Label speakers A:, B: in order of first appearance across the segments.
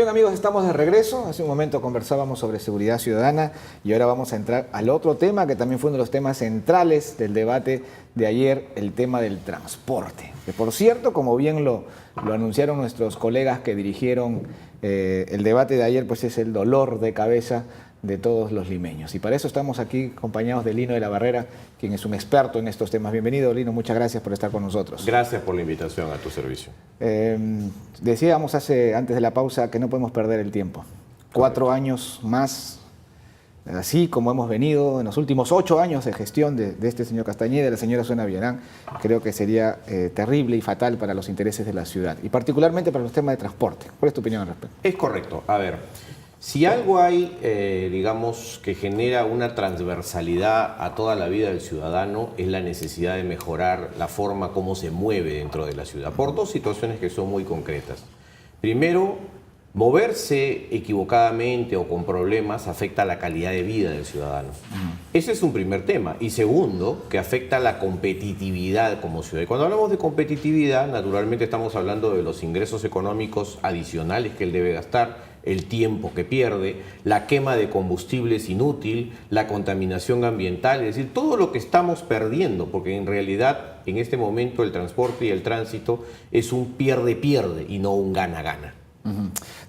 A: bien, amigos, estamos de regreso. Hace un momento conversábamos sobre seguridad ciudadana y ahora vamos a entrar al otro tema que también fue uno de los temas centrales del debate de ayer, el tema del transporte. Que por cierto, como bien lo anunciaron nuestros colegas que dirigieron el debate de ayer, pues es el dolor de cabeza de todos los limeños. Y para eso estamos aquí acompañados de Lino de la Barrera, quien es un experto en estos temas. Bienvenido, Lino, muchas gracias por estar con nosotros.
B: Gracias por la invitación a tu servicio.
A: Decíamos antes de la pausa que no podemos perder el tiempo. 4 años más, así como hemos venido en los últimos 8 años de gestión de este señor Castañeda, de la señora Susana Villarán, creo que sería terrible y fatal para los intereses de la ciudad y particularmente para los temas de transporte. ¿Cuál es tu opinión al respecto?
B: Es correcto. A ver, si algo hay, digamos, que genera una transversalidad a toda la vida del ciudadano, es la necesidad de mejorar la forma como se mueve dentro de la ciudad, por dos situaciones que son muy concretas. Primero, moverse equivocadamente o con problemas afecta la calidad de vida del ciudadano. Ese es un primer tema. Y segundo, que afecta la competitividad como ciudad. Y cuando hablamos de competitividad, naturalmente estamos hablando de los ingresos económicos adicionales que él debe gastar, el tiempo que pierde, la quema de combustibles inútil, la contaminación ambiental, es decir, todo lo que estamos perdiendo, porque en realidad en este momento el transporte y el tránsito es un pierde-pierde y no un gana-gana.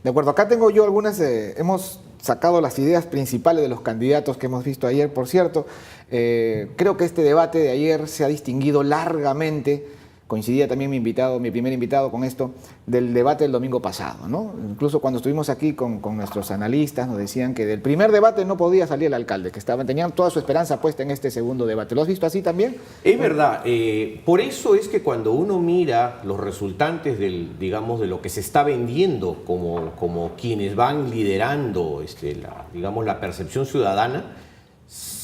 A: De acuerdo, acá tengo yo algunas, hemos sacado las ideas principales de los candidatos que hemos visto ayer, por cierto. Creo que este debate de ayer se ha distinguido largamente. Coincidía también mi primer invitado con esto, del debate del domingo pasado, ¿no? Incluso cuando estuvimos aquí con nuestros analistas nos decían que del primer debate no podía salir el alcalde, que tenían toda su esperanza puesta en este segundo debate. ¿Lo has visto así también?
B: Es verdad. Por eso es que cuando uno mira los resultantes digamos, de lo que se está vendiendo como quienes van liderando la percepción ciudadana,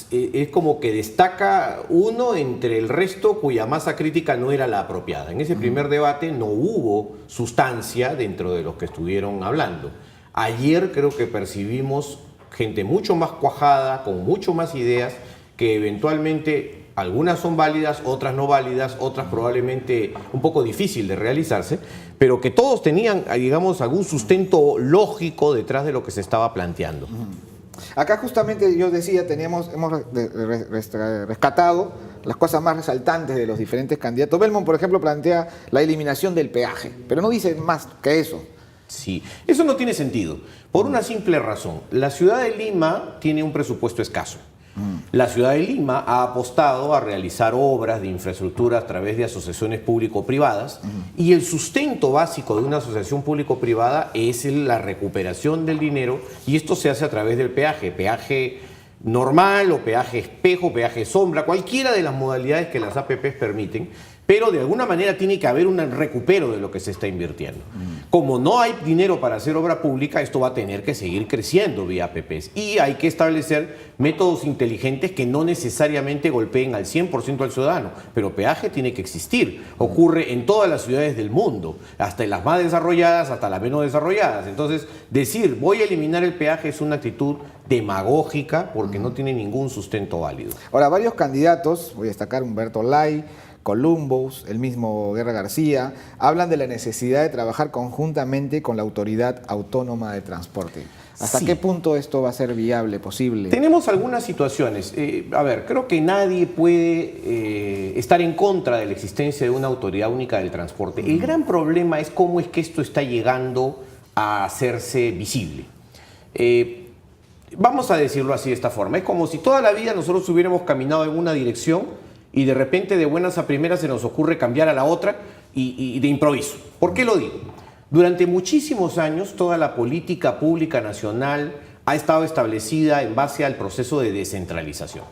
B: es como que destaca uno entre el resto cuya masa crítica no era la apropiada. En ese primer debate no hubo sustancia dentro de los que estuvieron hablando. Ayer creo que percibimos gente mucho más cuajada, con mucho más ideas, que eventualmente algunas son válidas, otras no válidas, otras probablemente un poco difícil de realizarse, pero que todos tenían, digamos, algún sustento lógico detrás de lo que se estaba planteando.
A: Acá justamente yo decía, hemos rescatado las cosas más resaltantes de los diferentes candidatos. Belmont, por ejemplo, plantea la eliminación del peaje, pero no dice más que eso.
B: Sí, eso no tiene sentido, por una simple razón. La ciudad de Lima tiene un presupuesto escaso. La ciudad de Lima ha apostado a realizar obras de infraestructura a través de asociaciones público-privadas y el sustento básico de una asociación público-privada es la recuperación del dinero y esto se hace a través del peaje normal o peaje espejo, peaje sombra, cualquiera de las modalidades que las APPs permiten, pero de alguna manera tiene que haber un recupero de lo que se está invirtiendo. Como no hay dinero para hacer obra pública, esto va a tener que seguir creciendo vía APPs y hay que establecer métodos inteligentes que no necesariamente golpeen al 100% al ciudadano, pero peaje tiene que existir. Ocurre en todas las ciudades del mundo, hasta en las más desarrolladas, hasta las menos desarrolladas. Entonces, decir voy a eliminar el peaje es una actitud demagógica porque no tiene ningún sustento válido.
A: Ahora, varios candidatos, voy a destacar Humberto Lay, Columbus, el mismo Guerra García, hablan de la necesidad de trabajar conjuntamente con la Autoridad Autónoma de Transporte. ¿Hasta qué punto esto va a ser viable, posible?
B: Tenemos algunas situaciones. A ver, creo que nadie puede estar en contra de la existencia de una autoridad única del transporte. El gran problema es cómo es que esto está llegando a hacerse visible. Vamos a decirlo así de esta forma. Es como si toda la vida nosotros hubiéramos caminado en una dirección y de repente de buenas a primeras se nos ocurre cambiar a la otra y de improviso. ¿Por qué lo digo? Durante muchísimos años toda la política pública nacional ha estado establecida en base al proceso de descentralización.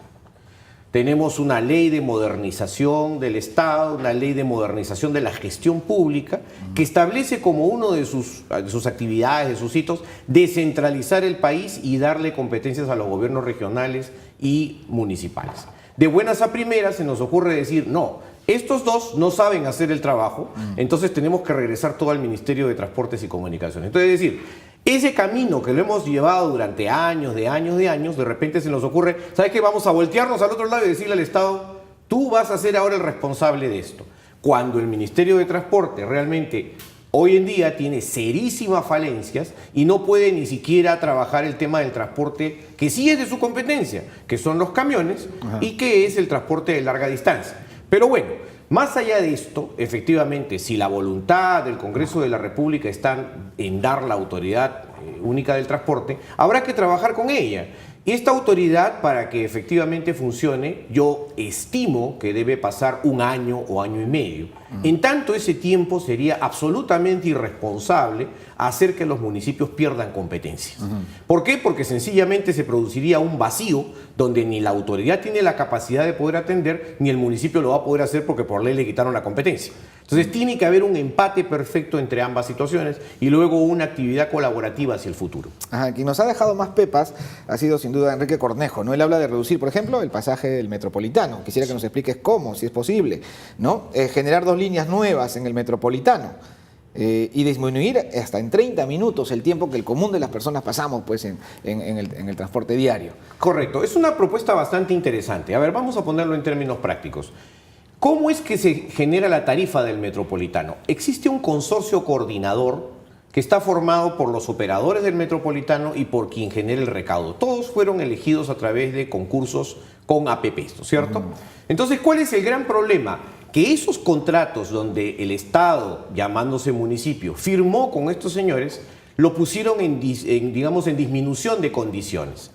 B: Tenemos una ley de modernización del Estado, una ley de modernización de la gestión pública que establece como uno de sus actividades, de sus hitos, descentralizar el país y darle competencias a los gobiernos regionales y municipales. De buenas a primeras se nos ocurre decir, no, estos dos no saben hacer el trabajo, entonces tenemos que regresar todo al Ministerio de Transportes y Comunicaciones. Entonces, es decir, ese camino que lo hemos llevado durante años, de repente se nos ocurre, ¿sabes qué? Vamos a voltearnos al otro lado y decirle al Estado, tú vas a ser ahora el responsable de esto. Cuando el Ministerio de Transporte realmente hoy en día tiene serísimas falencias y no puede ni siquiera trabajar el tema del transporte que sí es de su competencia, que son los camiones y que es el transporte de larga distancia. Pero bueno, más allá de esto, efectivamente, si la voluntad del Congreso de la República está en dar la autoridad única del transporte, habrá que trabajar con ella. Y esta autoridad, para que efectivamente funcione, yo estimo que debe pasar 1 año o año y medio. En tanto, ese tiempo sería absolutamente irresponsable hacer que los municipios pierdan competencias. ¿Por qué? Porque sencillamente se produciría un vacío donde ni la autoridad tiene la capacidad de poder atender, ni el municipio lo va a poder hacer porque por ley le quitaron la competencia. Entonces tiene que haber un empate perfecto entre ambas situaciones y luego una actividad colaborativa hacia el futuro.
A: Quien nos ha dejado más pepas ha sido sin duda Enrique Cornejo, ¿no? Él habla de reducir, por ejemplo, el pasaje del Metropolitano. Quisiera que nos expliques cómo, si es posible, ¿no? Generar 2 líneas nuevas en el Metropolitano y disminuir hasta en 30 minutos el tiempo que el común de las personas pasamos pues, en el transporte diario.
B: Correcto, es una propuesta bastante interesante. A ver, vamos a ponerlo en términos prácticos. ¿Cómo es que se genera la tarifa del Metropolitano? Existe un consorcio coordinador que está formado por los operadores del Metropolitano y por quien genera el recaudo. Todos fueron elegidos a través de concursos con APPs, ¿no es cierto? Entonces, ¿cuál es el gran problema? Que esos contratos donde el Estado, llamándose municipio, firmó con estos señores, lo pusieron digamos, en disminución de condiciones.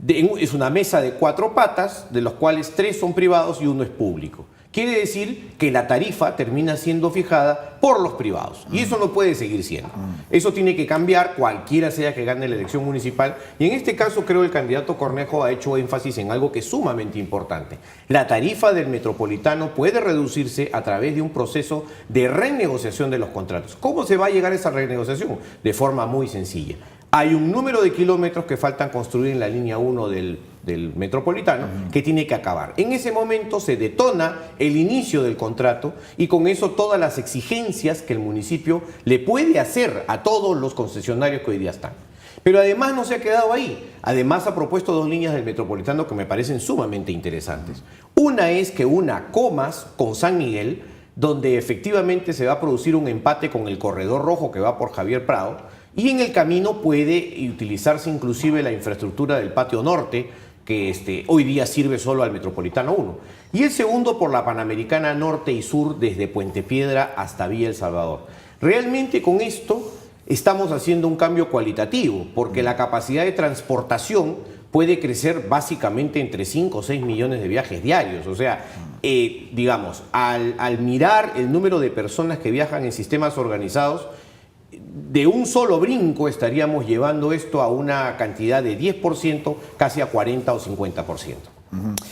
B: Es una mesa de 4 patas, de los cuales 3 son privados y 1 es público. Quiere decir que la tarifa termina siendo fijada por los privados. Y eso no puede seguir siendo. Eso tiene que cambiar cualquiera sea que gane la elección municipal. Y en este caso creo el candidato Cornejo ha hecho énfasis en algo que es sumamente importante. La tarifa del Metropolitano puede reducirse a través de un proceso de renegociación de los contratos. ¿Cómo se va a llegar a esa renegociación? De forma muy sencilla. Hay un número de kilómetros que faltan construir en la línea 1 del Metropolitano que tiene que acabar. En ese momento se detona el inicio del contrato y con eso todas las exigencias que el municipio le puede hacer a todos los concesionarios que hoy día están. Pero además no se ha quedado ahí. Además ha propuesto 2 líneas del Metropolitano que me parecen sumamente interesantes. Una es que una Comas con San Miguel, donde efectivamente se va a producir un empate con el corredor rojo que va por Javier Prado, y en el camino puede utilizarse inclusive la infraestructura del Patio Norte, que hoy día sirve solo al Metropolitano 1. Y el segundo por la Panamericana Norte y Sur desde Puente Piedra hasta Villa El Salvador. Realmente con esto estamos haciendo un cambio cualitativo, porque la capacidad de transportación puede crecer básicamente entre 5 o 6 millones de viajes diarios. O sea, digamos, al mirar el número de personas que viajan en sistemas organizados, de un solo brinco estaríamos llevando esto a una cantidad de 10%, casi a 40 o 50%.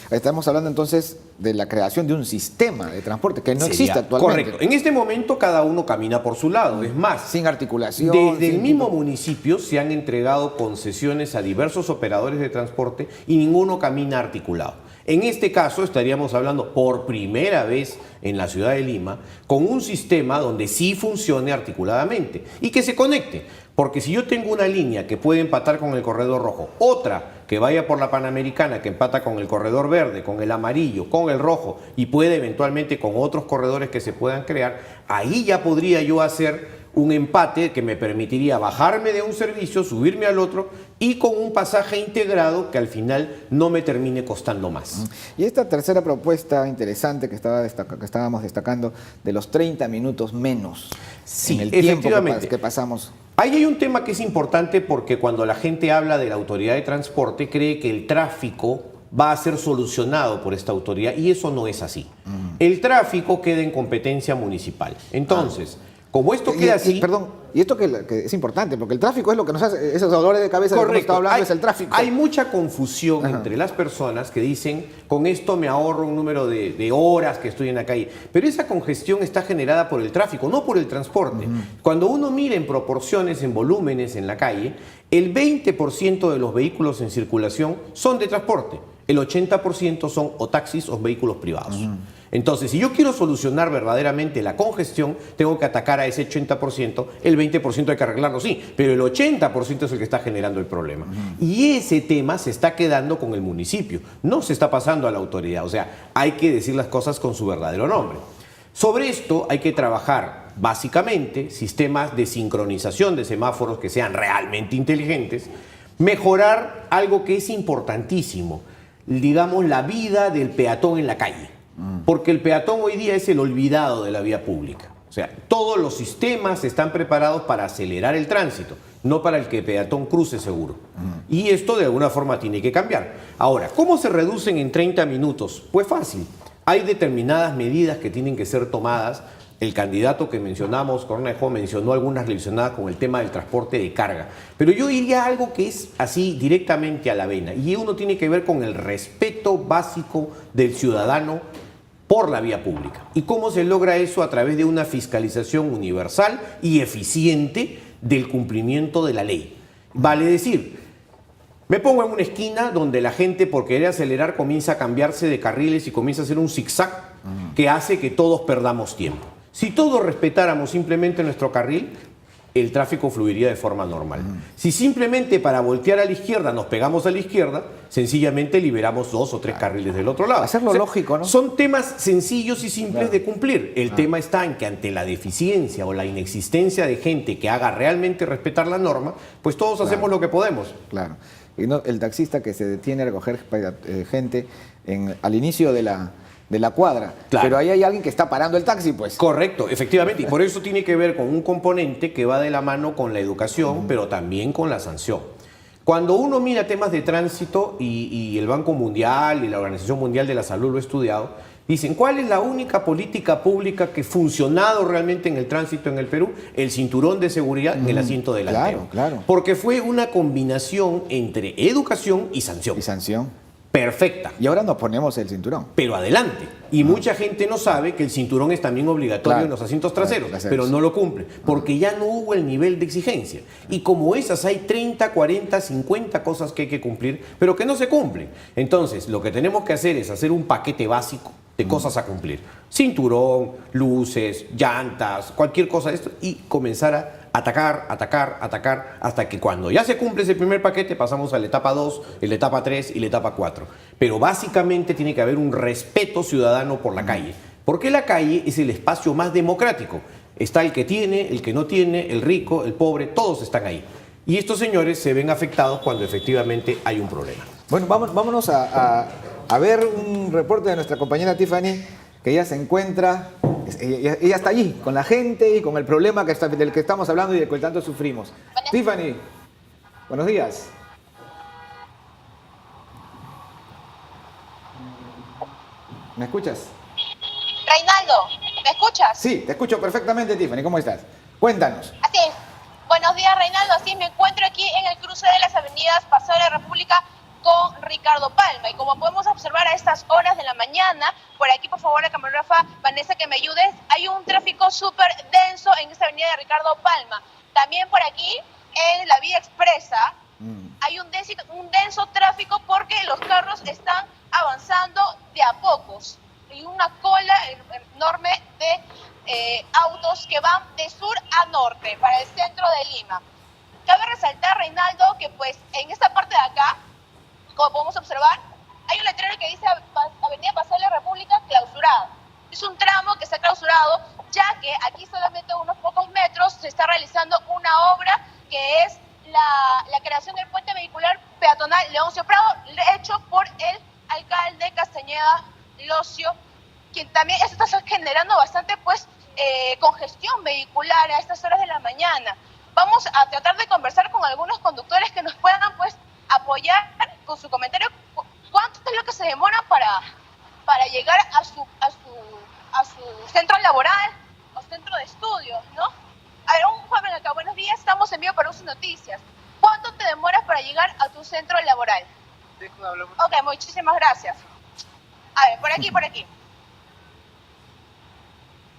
A: Estamos hablando entonces de la creación de un sistema de transporte que no existe actualmente.
B: Correcto. En este momento cada uno camina por su lado. Es más,
A: sin articulación.
B: Desde el mismo municipio se han entregado concesiones a diversos operadores de transporte y ninguno camina articulado. En este caso estaríamos hablando por primera vez en la ciudad de Lima con un sistema donde sí funcione articuladamente y que se conecte. Porque si yo tengo una línea que puede empatar con el corredor rojo, otra que vaya por la Panamericana que empata con el corredor verde, con el amarillo, con el rojo y puede eventualmente con otros corredores que se puedan crear, ahí ya podría yo hacer un empate que me permitiría bajarme de un servicio, subirme al otro y con un pasaje integrado que al final no me termine costando más.
A: Y esta tercera propuesta interesante que estábamos destacando de los 30 minutos menos en el tiempo que pasamos.
B: Ahí hay un tema que es importante porque cuando la gente habla de la autoridad de transporte cree que el tráfico va a ser solucionado por esta autoridad y eso no es así. El tráfico queda en competencia municipal. Entonces, como esto queda así...
A: Perdón, y esto que es importante, porque el tráfico es lo que nos hace, esos dolores de cabeza de lo que estamos hablando, es el tráfico.
B: Hay mucha confusión entre las personas que dicen, con esto me ahorro un número de horas que estoy en la calle. Pero esa congestión está generada por el tráfico, no por el transporte. Cuando uno mira en proporciones, en volúmenes en la calle, el 20% de los vehículos en circulación son de transporte. El 80% son o taxis o vehículos privados. Entonces, si yo quiero solucionar verdaderamente la congestión, tengo que atacar a ese 80%, el 20% hay que arreglarlo, sí, pero el 80% es el que está generando el problema. Y ese tema se está quedando con el municipio, no se está pasando a la autoridad, o sea, hay que decir las cosas con su verdadero nombre. Sobre esto hay que trabajar básicamente, sistemas de sincronización de semáforos que sean realmente inteligentes, mejorar algo que es importantísimo, digamos, la vida del peatón en la calle. Porque el peatón hoy día es el olvidado de la vía pública. O sea, todos los sistemas están preparados para acelerar el tránsito, no para el que el peatón cruce seguro. Y esto de alguna forma tiene que cambiar. Ahora, ¿cómo se reducen en 30 minutos? Pues fácil. Hay determinadas medidas que tienen que ser tomadas. El candidato que mencionamos, Cornejo, mencionó algunas relacionadas con el tema del transporte de carga. Pero yo diría algo que es así directamente a la vena. Y uno tiene que ver con el respeto básico del ciudadano por la vía pública. ¿Y cómo se logra eso? A través de una fiscalización universal y eficiente del cumplimiento de la ley. Vale decir, me pongo en una esquina donde la gente por querer acelerar comienza a cambiarse de carriles y comienza a hacer un zigzag que hace que todos perdamos tiempo. Si todos respetáramos simplemente nuestro carril, el tráfico fluiría de forma normal. Si simplemente para voltear a la izquierda nos pegamos a la izquierda, sencillamente liberamos 2 o 3 carriles del otro lado.
A: Hacerlo lógico, ¿no?
B: Son temas sencillos y simples de cumplir. El tema está en que ante la deficiencia o la inexistencia de gente que haga realmente respetar la norma, pues todos hacemos lo que podemos.
A: Claro. Y no, el taxista que se detiene a recoger gente al inicio de la cuadra.
B: Claro.
A: Pero ahí hay alguien que está parando el taxi, pues.
B: Correcto, efectivamente. Y por eso tiene que ver con un componente que va de la mano con la educación, pero también con la sanción. Cuando uno mira temas de tránsito, y el Banco Mundial y la Organización Mundial de la Salud lo ha estudiado, dicen, ¿cuál es la única política pública que ha funcionado realmente en el tránsito en el Perú? El cinturón de seguridad en el asiento delantero.
A: Claro, claro.
B: Porque fue una combinación entre educación y sanción.
A: Y sanción.
B: Perfecta.
A: Y ahora nos ponemos el cinturón.
B: Pero adelante. Y mucha gente no sabe que el cinturón es también obligatorio en los asientos traseros, pero no lo cumple, porque ya no hubo el nivel de exigencia. Y como esas hay 30, 40, 50 cosas que hay que cumplir, pero que no se cumplen. Entonces, lo que tenemos que hacer es hacer un paquete básico de cosas a cumplir. Cinturón, luces, llantas, cualquier cosa de esto, y comenzar a atacar, hasta que cuando ya se cumple ese primer paquete pasamos a la etapa 2, la etapa 3 y la etapa 4. Pero básicamente tiene que haber un respeto ciudadano por la calle, porque la calle es el espacio más democrático. Está el que tiene, el que no tiene, el rico, el pobre, todos están ahí. Y estos señores se ven afectados cuando efectivamente hay un problema.
A: Bueno, vámonos a ver un reporte de nuestra compañera Tiffany, que ella se encuentra... Ella está allí, con la gente y con el problema del que estamos hablando y del que tanto sufrimos. Tiffany, buenos días. ¿Me escuchas?
C: Reinaldo, ¿me escuchas?
A: Sí, te escucho perfectamente, Tiffany. ¿Cómo estás? Cuéntanos.
C: Así es. Buenos días, Reinaldo. Así me encuentro aquí en el cruce de las avenidas Paseo de la República con Ricardo Palma. Y como podemos observar a estas horas de la mañana, por aquí, por favor, la camarógrafa Vanessa, que me ayudes, hay un tráfico súper denso en esta avenida de Ricardo Palma. También por aquí, en la vía expresa, hay un denso tráfico porque los carros están avanzando de a pocos. Y una cola enorme de autos que van de sur a norte, para el centro de Lima. Cabe resaltar, Reinaldo, que pues en esta parte de acá, como podemos observar, hay un letrero que dice Avenida Paseo de la República clausurada. Es un tramo que está clausurado, ya que aquí solamente a unos pocos metros se está realizando una obra que es la creación del puente vehicular peatonal Leoncio Prado, hecho por el alcalde Castañeda Locio, quien también esto está generando bastante pues congestión vehicular a estas horas de la mañana. Vamos a tratar de conversar con algunos conductores que nos puedan pues apoyar con su comentario cuánto es lo que se demora para llegar a su centro laboral o centro de estudios, ¿no? A ver, un joven acá, buenos días, estamos en vivo para UCI Noticias. ¿Cuánto te demoras para llegar a tu centro laboral? Ok, muchísimas gracias. A ver, por aquí.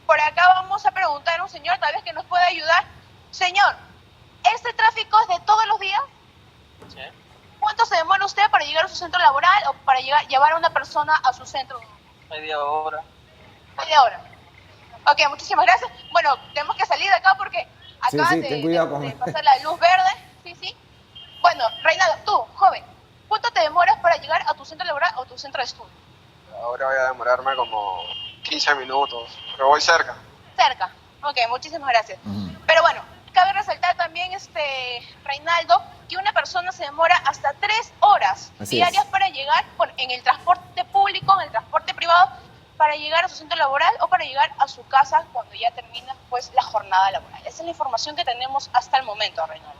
C: Por acá vamos a preguntar a un señor, tal vez que nos pueda ayudar. Señor, ¿este tráfico es de todos los días?
D: Sí.
C: ¿Cuánto se demora usted para llegar a su centro laboral o para llevar a una persona a su centro?
D: Media hora.
C: Media hora. Ok, muchísimas gracias. Bueno, tenemos que salir de acá porque acaban
A: ten cuidado
C: de pasar la luz verde. Sí. Bueno, Reinaldo, tú, joven, ¿cuánto te demoras para llegar a tu centro laboral o tu centro de estudio?
D: Ahora voy a demorarme como 15 minutos, pero voy cerca.
C: Cerca. Ok, muchísimas gracias. Pero bueno, cabe resaltar también, Reinaldo, que una persona se demora hasta 3 horas
A: Así
C: diarias
A: es.
C: para llegar en el transporte público, en el transporte privado, para llegar a su centro laboral o para llegar a su casa cuando ya termina pues la jornada laboral. Esa es la información que tenemos hasta el momento, Reinaldo.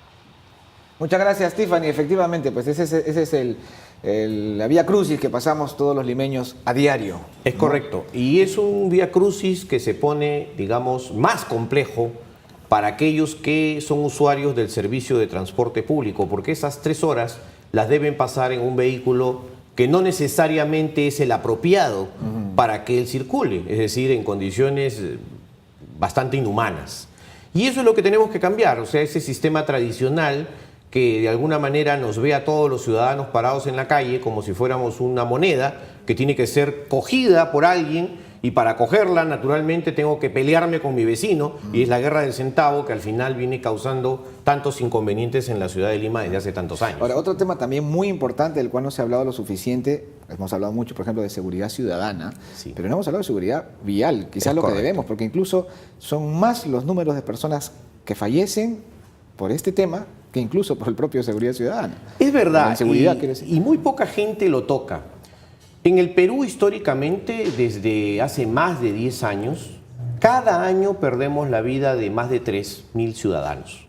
A: Muchas gracias, Tiffany. Efectivamente, pues ese es la vía crucis que pasamos todos los limeños a diario.
B: Es correcto. Y es un vía crucis que se pone, digamos, más complejo para aquellos que son usuarios del servicio de transporte público, porque esas 3 horas las deben pasar en un vehículo que no necesariamente es el apropiado para que él circule, es decir, en condiciones bastante inhumanas. Y eso es lo que tenemos que cambiar, o sea, ese sistema tradicional que de alguna manera nos ve a todos los ciudadanos parados en la calle como si fuéramos una moneda que tiene que ser cogida por alguien, y para cogerla naturalmente tengo que pelearme con mi vecino, y es la guerra del centavo que al final viene causando tantos inconvenientes en la ciudad de Lima desde hace tantos años.
A: Ahora, otro tema también muy importante del cual no se ha hablado lo suficiente, hemos hablado mucho, por ejemplo, de seguridad ciudadana,
B: Sí.
A: pero no hemos hablado de seguridad vial, quizás
B: Es
A: lo
B: correcto.
A: que debemos, porque incluso son más los números de personas que fallecen por este tema que incluso por el propio seguridad ciudadana.
B: Es verdad,
A: La inseguridad, quiero decir.
B: y muy poca gente lo toca. En el Perú, históricamente, desde hace más de 10 años, cada año perdemos la vida de más de 3.000 ciudadanos,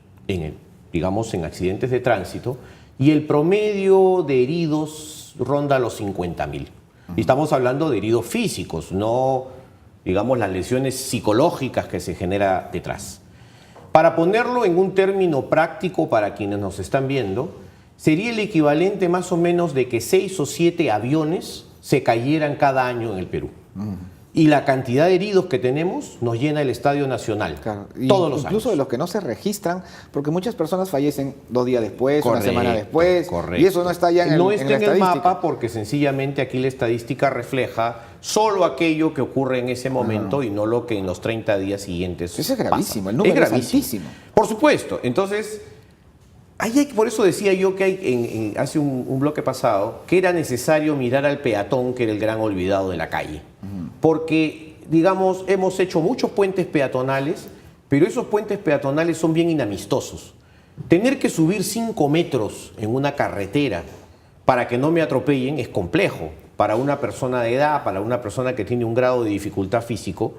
B: digamos, en accidentes de tránsito, y el promedio de heridos ronda los 50.000. Y estamos hablando de heridos físicos, no, digamos, las lesiones psicológicas que se genera detrás. Para ponerlo en un término práctico para quienes nos están viendo, sería el equivalente más o menos de que 6 o 7 aviones se cayeran cada año en el Perú. Y la cantidad de heridos que tenemos nos llena el Estadio Nacional
A: Claro, y
B: todos los
A: incluso
B: años.
A: de los que no se registran, porque muchas personas fallecen 2 días después, una
B: Correcto,
A: semana después,
B: correcto.
A: y eso no está ya en,
B: no
A: en
B: está
A: la
B: en el
A: estadística.
B: mapa porque sencillamente aquí la estadística refleja solo aquello que ocurre en ese momento y no lo que en los 30 días siguientes
A: Eso es gravísimo,
B: pasa.
A: el número es
B: gravísimo.
A: altísimo.
B: Por supuesto. Entonces, por eso decía yo que hay, hace un bloque pasado, que era necesario mirar al peatón, que era el gran olvidado de la calle. Porque, digamos, hemos hecho muchos puentes peatonales, pero esos puentes peatonales son bien inamistosos. Tener que subir 5 metros en una carretera para que no me atropellen es complejo. Para una persona de edad, para una persona que tiene un grado de dificultad físico,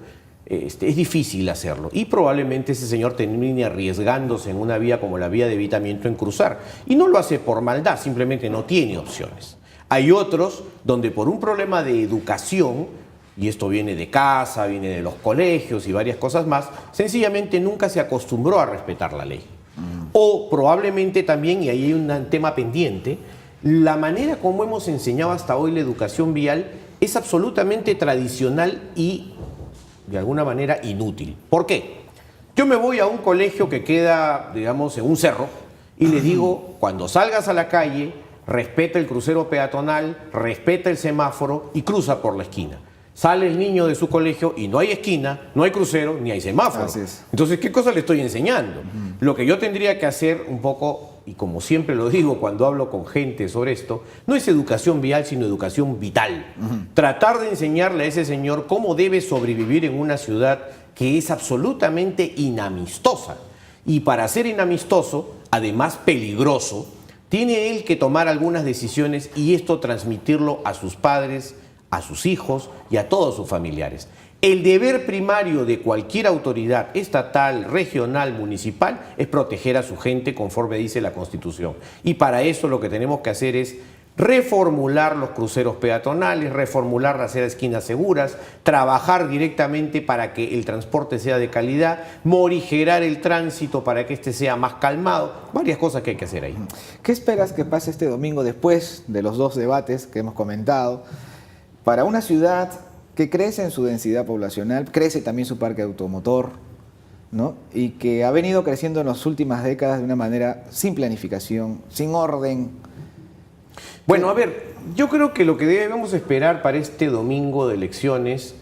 B: es difícil hacerlo. Y probablemente ese señor termine arriesgándose en una vía como la vía de evitamiento en cruzar. Y no lo hace por maldad, simplemente no tiene opciones. Hay otros donde por un problema de educación, y esto viene de casa, viene de los colegios y varias cosas más, sencillamente nunca se acostumbró a respetar la ley. O probablemente también, y ahí hay un tema pendiente, la manera como hemos enseñado hasta hoy la educación vial es absolutamente tradicional y de alguna manera inútil. ¿Por qué? Yo me voy a un colegio que queda, digamos, en un cerro y les digo, cuando salgas a la calle, respeta el crucero peatonal, respeta el semáforo y cruza por la esquina. Sale el niño de su colegio y no hay esquina, no hay crucero, ni hay semáforo.
A: Así es.
B: Entonces, ¿qué cosa le estoy enseñando? Lo que yo tendría que hacer un poco, y como siempre lo digo cuando hablo con gente sobre esto, no es educación vial, sino educación vital. Tratar de enseñarle a ese señor cómo debe sobrevivir en una ciudad que es absolutamente inamistosa. Y para ser inamistoso, además peligroso, tiene él que tomar algunas decisiones y esto transmitirlo a sus padres, a sus hijos y a todos sus familiares. El deber primario de cualquier autoridad estatal, regional, municipal, es proteger a su gente conforme dice la Constitución. Y para eso lo que tenemos que hacer es reformular los cruceros peatonales, reformular las esquinas seguras, trabajar directamente para que el transporte sea de calidad, morigerar el tránsito para que éste sea más calmado, varias cosas que hay que hacer ahí.
A: ¿Qué esperas que pase este domingo después de los 2 debates que hemos comentado? Para una ciudad que crece en su densidad poblacional, crece también su parque automotor, ¿no? Y que ha venido creciendo en las últimas décadas de una manera sin planificación, sin orden.
B: Bueno, a ver, yo creo que lo que debemos esperar para este domingo de elecciones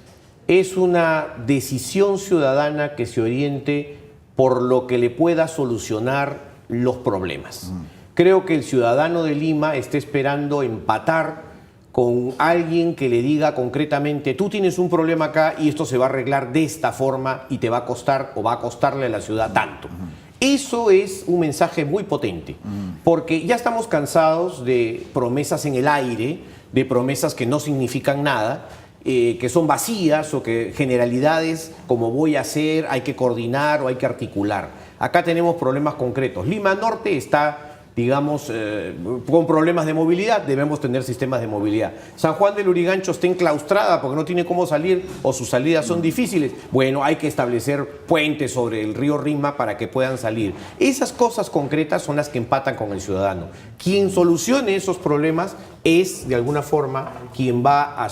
B: es una decisión ciudadana que se oriente por lo que le pueda solucionar los problemas. Creo que el ciudadano de Lima está esperando empatar con alguien que le diga concretamente, tú tienes un problema acá y esto se va a arreglar de esta forma y te va a costar o va a costarle a la ciudad tanto. Eso es un mensaje muy potente, porque ya estamos cansados de promesas en el aire, de promesas que no significan nada, que son vacías o que generalidades como voy a hacer, hay que coordinar o hay que articular. Acá tenemos problemas concretos. Lima Norte está, digamos, con problemas de movilidad, debemos tener sistemas de movilidad. San Juan del Lurigancho está enclaustrada porque no tiene cómo salir o sus salidas son difíciles. Bueno, hay que establecer puentes sobre el río Rima para que puedan salir. Esas cosas concretas son las que empatan con el ciudadano. Quien solucione esos problemas es, de alguna forma, quien va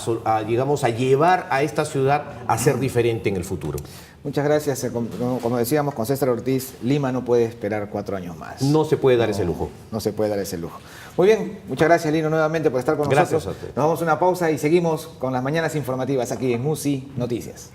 B: digamos, a llevar a esta ciudad a ser diferente en el futuro.
A: Muchas gracias. Como decíamos con César Ortiz, Lima no puede esperar 4 años más.
B: No se puede dar ese lujo.
A: No se puede dar ese lujo. Muy bien, muchas gracias, Lino, nuevamente por estar con
B: Gracias
A: nosotros.
B: a usted.
A: Nos vamos a una pausa y seguimos con las mañanas informativas aquí en MUSI Noticias.